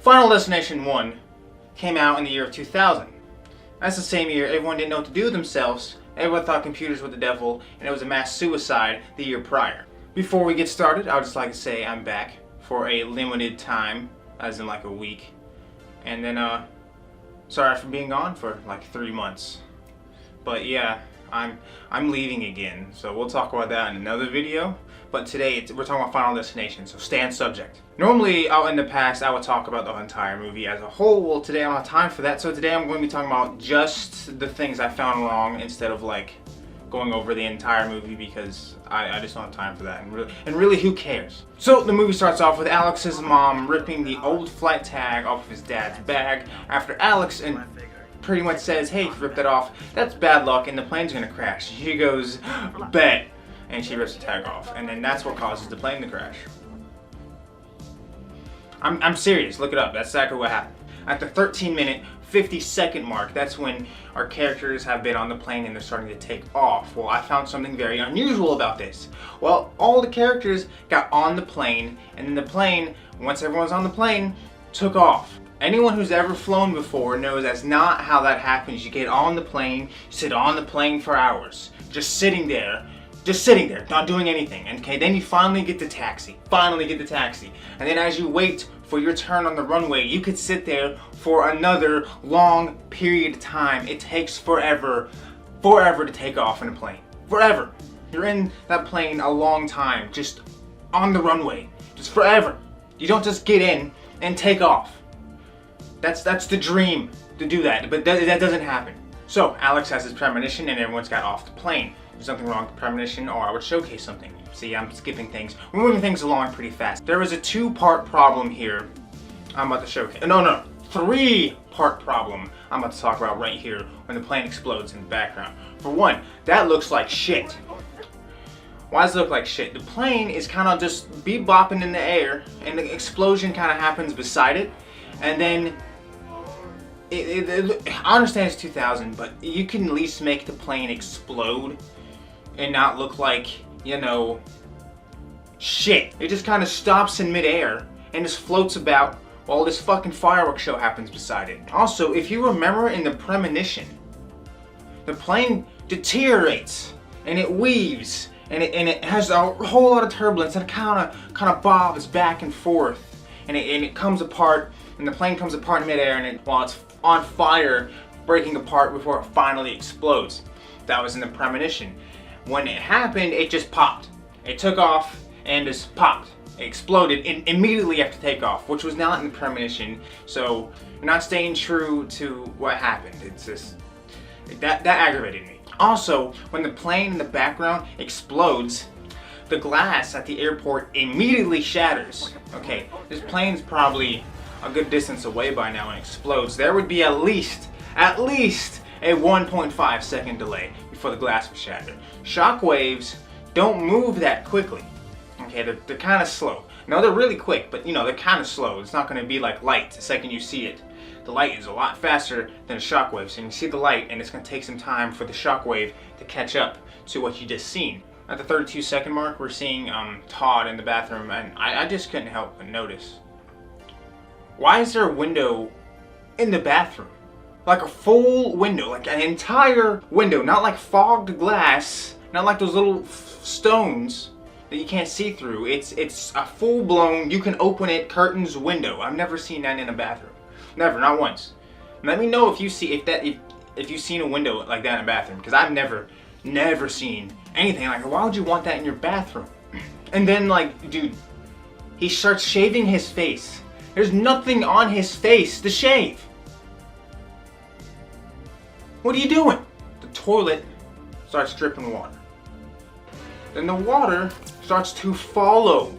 Final Destination 1 came out in the year of 2000. That's the same year everyone didn't know what to do with themselves, everyone thought computers were the devil, and it was a mass suicide the year prior. Before we get started, I would just like to say I'm back for a limited time, as in like a week. And then, sorry for being gone for like 3 months. But yeah, I'm leaving again, so we'll talk about that in another video. But today we're talking about Final Destination, so stay on subject. Normally, in the past, I would talk about the entire movie as a whole. Well, today I don't have time for that, so today I'm going to be talking about just the things I found wrong instead of like going over the entire movie, because I just don't have time for that, and really who cares? So the movie starts off with Alex's mom ripping the old flight tag off of his dad's bag after Alex and pretty much says, hey, if you rip that off, that's bad luck and the plane's gonna crash. She goes, bet, and she rips the tag off, and then that's what causes the plane to crash. I'm serious, look it up, that's exactly what happened. At the 13-minute, 50-second mark, that's when our characters have been on the plane and they're starting to take off. Well, I found something very unusual about this. Well, all the characters got on the plane, and then the plane, once everyone's on the plane, took off. Anyone who's ever flown before knows that's not how that happens. You get on the plane, sit on the plane for hours, just sitting there, not doing anything. And okay, then you finally get the taxi, and then as you wait for your turn on the runway, you could sit there for another long period of time. It takes forever to take off in a plane. Forever. You're in that plane a long time, just on the runway, just forever. You don't just get in and take off. That's the dream, to do that, but that doesn't happen. So Alex has his premonition and everyone's got off the plane. There's nothing wrong with the premonition, or I would showcase something. See, I'm skipping things. We're moving things along pretty fast. There is a 2-part problem here I'm about to showcase. No, 3-part problem I'm about to talk about right here when the plane explodes in the background. For one, that looks like shit. Why does it look like shit? The plane is kind of just bebopping in the air, and the explosion kind of happens beside it, and then I understand it's 2000, but you can at least make the plane explode and not look like, you know, shit. It just kind of stops in midair and just floats about while this fucking fireworks show happens beside it. Also, if you remember in the premonition, the plane deteriorates and it weaves and it has a whole lot of turbulence and it kind of bobs back and forth and it comes apart, and the plane comes apart in midair, and while it's on fire, breaking apart before it finally explodes. That was in the premonition. When it happened, it just popped. It took off and just popped. It exploded immediately after takeoff, which was not in the premonition. So you're not staying true to what happened. It's just that aggravated me. Also, when the plane in the background explodes, the glass at the airport immediately shatters. Okay, this plane's probably a good distance away by now and explodes. There would be at least a 1.5 second delay before the glass would shatter. Shockwaves don't move that quickly. Okay, they're kind of slow. No, they're really quick, but you know, they're kind of slow. It's not going to be like light the second you see it. The light is a lot faster than a shockwave, so you see the light and it's going to take some time for the shockwave to catch up to what you just seen. At the 32-second mark, we're seeing Todd in the bathroom, and I just couldn't help but notice. Why is there a window in the bathroom? Like a full window, like an entire window, not like fogged glass, not like those little stones that you can't see through. It's a full-blown, you can open it, curtains, window. I've never seen that in a bathroom. Never, not once. Let me know if you see if you've seen a window like that in a bathroom, because I've never seen anything like that. Why would you want that in your bathroom? And then, like, dude, he starts shaving his face. There's nothing on his face to shave. What are you doing? The toilet starts dripping water. Then the water starts to follow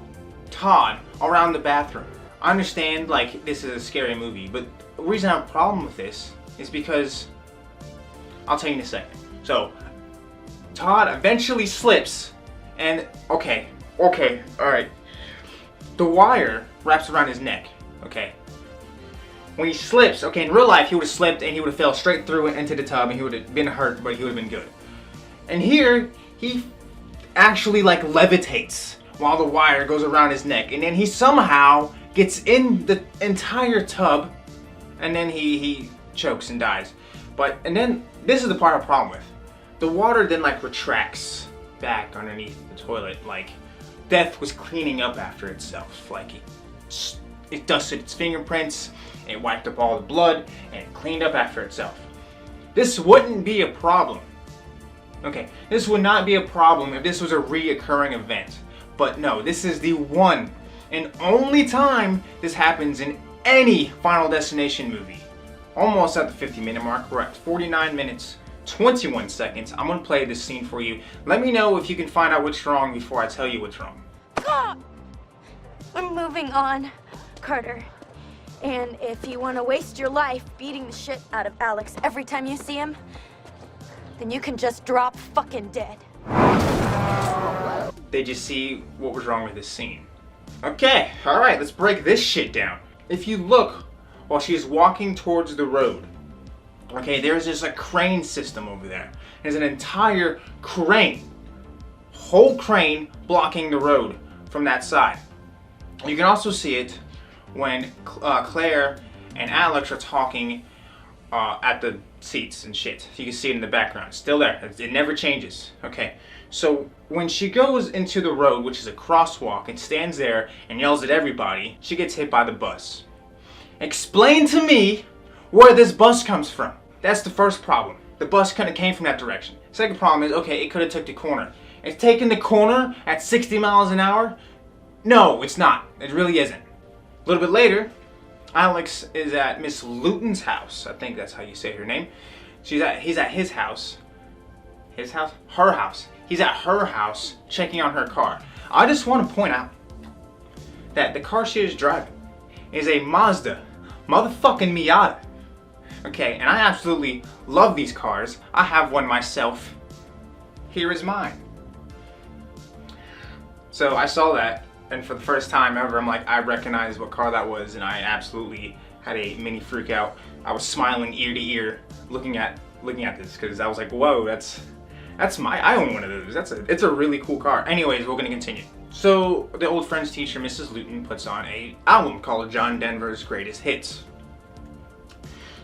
Todd around the bathroom. I understand, like, this is a scary movie, but the reason I have a problem with this is because, I'll tell you in a second. So, Todd eventually slips, and okay, alright. The wire wraps around his neck, okay. When he slips, okay, in real life he would have slipped and he would have fell straight through it into the tub and he would have been hurt, but he would have been good. And here, he actually like levitates while the wire goes around his neck, and then he somehow gets in the entire tub, and then he chokes and dies. And then this is the part I have a problem with. The water then like retracts back underneath the toilet, like death was cleaning up after itself. Like it dusted its fingerprints, it wiped up all the blood, and it cleaned up after itself. This wouldn't be a problem. Okay, this would not be a problem if this was a reoccurring event. But no, this is the one and only time this happens in any Final Destination movie. Almost at the 50-minute mark, we're at 49 minutes, 21 seconds. I'm gonna play this scene for you. Let me know if you can find out what's wrong before I tell you what's wrong. I'm moving on, Carter. And if you want to waste your life beating the shit out of Alex every time you see him, then you can just drop fucking dead. Did you see what was wrong with this scene? Okay, alright, let's break this shit down. If you look while she's walking towards the road, okay, there's just a crane system over there. There's an entire crane, whole crane blocking the road from that side. You can also see it when Claire and Alex are talking at the seats and shit. You can see it in the background. It's still there. It never changes. Okay. So when she goes into the road, which is a crosswalk, and stands there and yells at everybody, she gets hit by the bus. Explain to me where this bus comes from. That's the first problem. The bus kind of came from that direction. Second problem is, okay, it could have took the corner. It's taking the corner at 60 miles an hour? No, it's not. It really isn't. A little bit later, Alex is at Miss Luton's house. I think that's how you say her name. He's at his house. His house? Her house. He's at her house checking on her car. I just want to point out that the car she is driving is a Mazda motherfucking Miata. Okay, and I absolutely love these cars. I have one myself. Here is mine. So I saw that, and for the first time ever, I'm like, I recognized what car that was, and I absolutely had a mini freak out. I was smiling ear to ear, looking at this, because I was like, whoa, I own one of those. It's a really cool car. Anyways, we're gonna continue. So the old French teacher, Mrs. Luton, puts on an album called John Denver's Greatest Hits.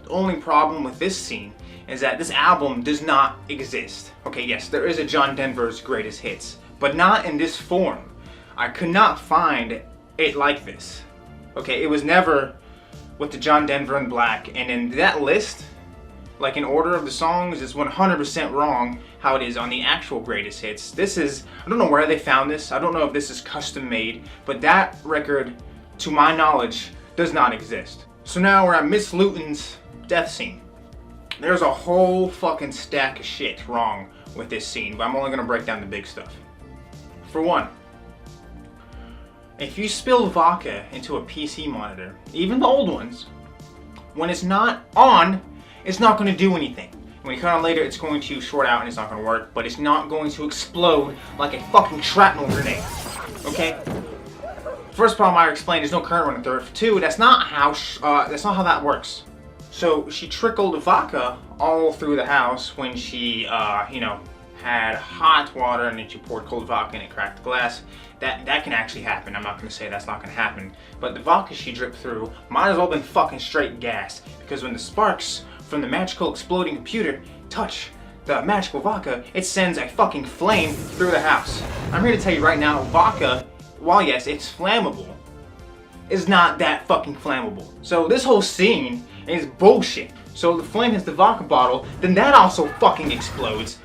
The only problem with this scene is that this album does not exist. Okay, yes, there is a John Denver's Greatest Hits, but not in this form. I could not find it like this. Okay, it was never with the John Denver in black, and in that list, like in order of the songs, is 100% wrong how it is on the actual Greatest Hits. This is, I don't know where they found this, I don't know if this is custom made, but that record, to my knowledge, does not exist. So now we're at Miss Luton's death scene. There's a whole fucking stack of shit wrong with this scene, but I'm only gonna break down the big stuff. For one, if you spill vodka into a PC monitor, even the old ones, when it's not on, it's not going to do anything. When you cut on later, it's going to short out and it's not going to work, but it's not going to explode like a fucking shrapnel grenade. Okay? First problem I explained, there's no current running through it. Two, that's not how that works. So she trickled vodka all through the house when she, had hot water and then she poured cold vodka and it cracked the glass. That can actually happen. I'm not going to say that's not going to happen. But the vodka she dripped through might as well have been fucking straight gas, because when the sparks from the magical exploding computer touch the magical vodka, it sends a fucking flame through the house. I'm here to tell you right now, vodka, while yes, it's flammable, is not that fucking flammable. So this whole scene is bullshit. So the flame hits the vodka bottle, then that also fucking explodes.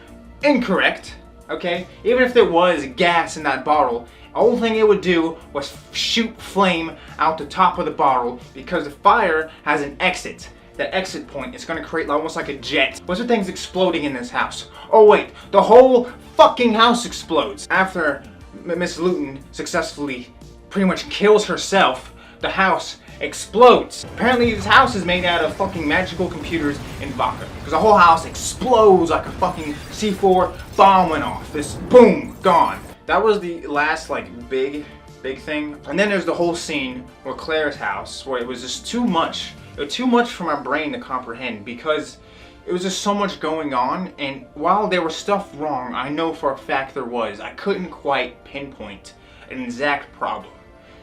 Incorrect, okay? Even if there was gas in that bottle, the only thing it would do was shoot flame out the top of the bottle, because the fire has an exit. That exit point is gonna create almost like a jet. What's the things exploding in this house? Oh wait, the whole fucking house explodes. After Miss Luton successfully pretty much kills herself, the house explodes. Apparently this house is made out of fucking magical computers and vodka, because the whole house explodes like a fucking C4 bomb went off. This boom, gone. That was the last like big thing. And then there's the whole scene where Claire's house, where it was just too much. It was too much for my brain to comprehend, because it was just so much going on, and while there was stuff wrong, I know for a fact there was, I couldn't quite pinpoint an exact problem.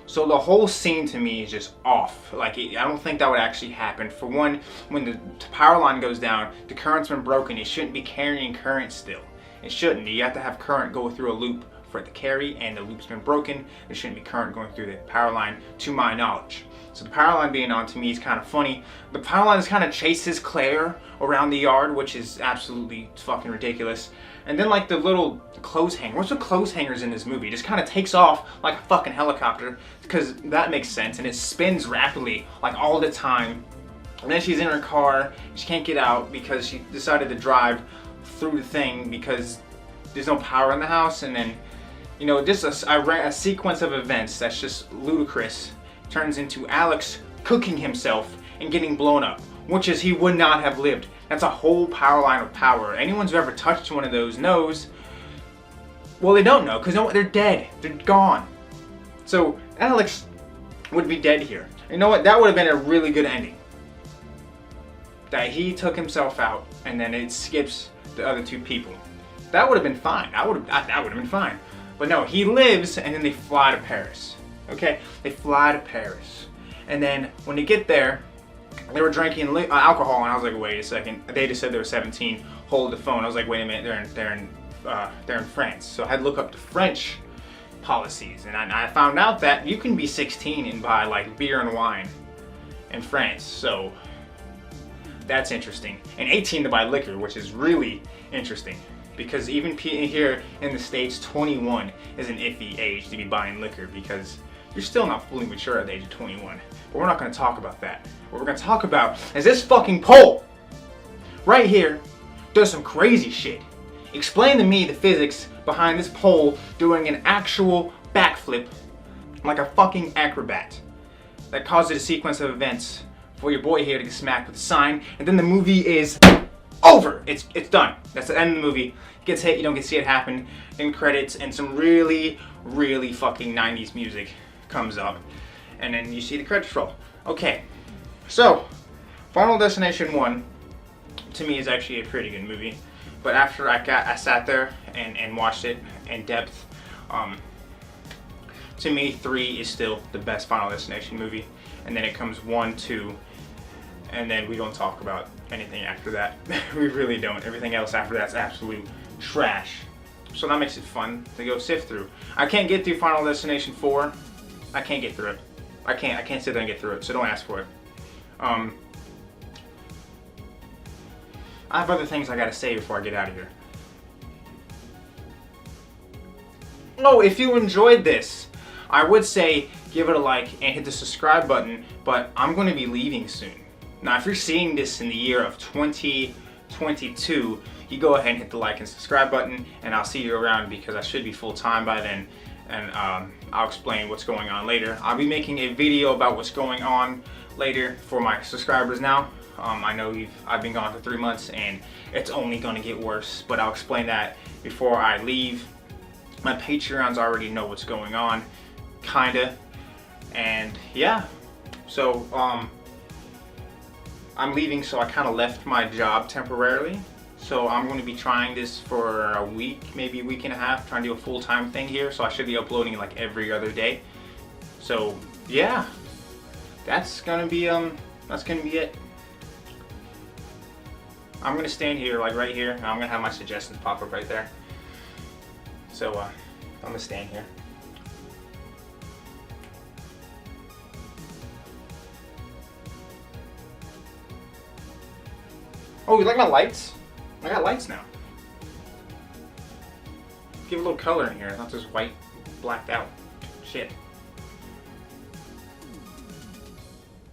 So the whole scene to me is just off. Like, I don't think that would actually happen. For one, when the power line goes down, the current's been broken. It shouldn't be carrying current still. It shouldn't. You have to have current go through a loop for it to carry, and the loop's been broken. There shouldn't be current going through the power line, to my knowledge. So the power line being on to me is kind of funny. The power line just kind of chases Claire around the yard, which is absolutely fucking ridiculous. And then like the little clothes hanger. What's with clothes hangers in this movie? It just kind of takes off like a fucking helicopter, because that makes sense. And it spins rapidly like all the time. And then she's in her car. She can't get out because she decided to drive through the thing because there's no power in the house. And then, you know, just a sequence of events that's just ludicrous turns into Alex cooking himself and getting blown up, which is he would not have lived. That's a whole power line of power. Anyone who's ever touched one of those knows. Well, they don't know because they're dead. They're gone. So Alex would be dead here. You know what? That would have been a really good ending. That he took himself out and then it skips the other two people. That would have been fine. That would have been fine. But no, he lives and then they fly to Paris. Okay, they fly to Paris, and then when they get there, they were drinking alcohol, and I was like, wait a second. They just said they were 17. Hold the phone. I was like, wait a minute. They're in France. So I had to look up the French policies, and I found out that you can be 16 and buy like beer and wine in France. So that's interesting. And 18 to buy liquor, which is really interesting. Because even here in the States, 21 is an iffy age to be buying liquor because you're still not fully mature at the age of 21. But we're not going to talk about that. What we're going to talk about is this fucking pole right here does some crazy shit. Explain to me the physics behind this pole doing an actual backflip like a fucking acrobat that causes a sequence of events for your boy here to get smacked with a sign, and then the movie is over. It's done. That's the end of the movie. It gets hit, you don't get to see it happen. Then credits and some really, really fucking 90s music comes up. And then you see the credits roll. Okay. So, Final Destination 1 to me is actually a pretty good movie. But after I sat there and watched it in depth, to me 3 is still the best Final Destination movie. And then it comes 1, 2, and then we don't talk about anything after that. We really don't. Everything else after that's absolute trash. So that makes it fun to go sift through. I can't get through Final Destination 4. I can't get through it. I can't sit there and get through it, so don't ask for it. I have other things I gotta say before I get out of here. Oh, if you enjoyed this, I would say give it a like and hit the subscribe button, but I'm going to be leaving soon. Now, if you're seeing this in the year of 2022, you go ahead and hit the like and subscribe button, and I'll see you around because I should be full-time by then, and I'll explain what's going on later. I'll be making a video about what's going on later for my subscribers now. I know I've been gone for 3 months, and it's only going to get worse, but I'll explain that before I leave. My Patreons already know what's going on, kinda, and yeah, so I'm leaving, so I kind of left my job temporarily. So I'm going to be trying this for a week, maybe a week and a half, trying to do a full-time thing here. So I should be uploading like every other day. So yeah, that's gonna be it. I'm gonna stand here, like right here, and I'm gonna have my suggestions pop up right there. So I'm gonna stand here. Oh, you like my lights? I got lights now. Give a little color in here, not just white, blacked out shit.